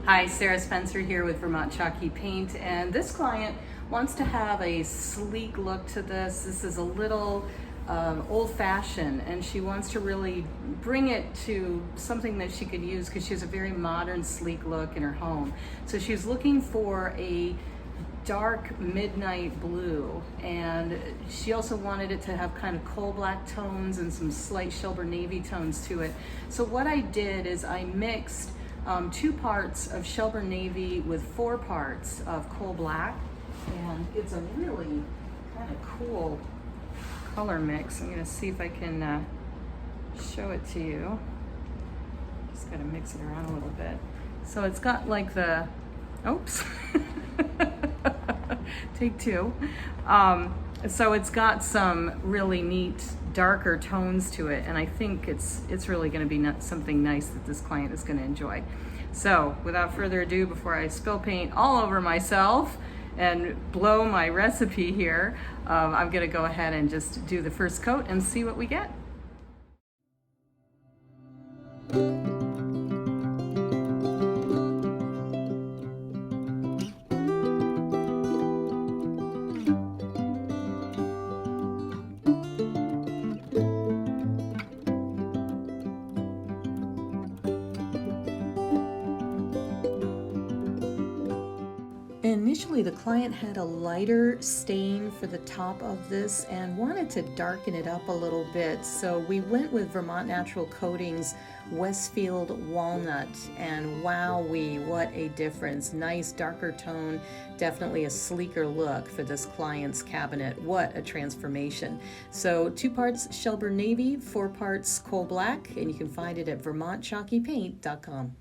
Hi, Sarah Spencer here with Vermont Chalky Paint, and this client wants to have a sleek look to this. This is a little old-fashioned, and she wants to really bring it to something that she could use because she has a very modern, sleek look in her home. So she's looking for a dark midnight blue, and she also wanted it to have kind of coal black tones and some slight Shelburne Navy tones to it. So what I did is I mixed 2 parts of Shelburne Navy with 4 parts of coal black, and it's a really kind of cool color mix. I'm going to see if I can show it to you. Just got to mix it around a little bit. So it's got like the, oops, take 2. So it's got some really neat darker tones to it, and I think it's really going to be something nice that this client is going to enjoy. So without further ado, before I spill paint all over myself and blow my recipe here, I'm going to go ahead and just do the first coat and see what we get. Initially, the client had a lighter stain for the top of this and wanted to darken it up a little bit. So we went with Vermont Natural Coatings Westfield Walnut, and wowee, what a difference. Nice darker tone, definitely a sleeker look for this client's cabinet. What a transformation. So 2 parts Shelburne Navy, 4 parts coal black, and you can find it at vermontchalkypaint.com.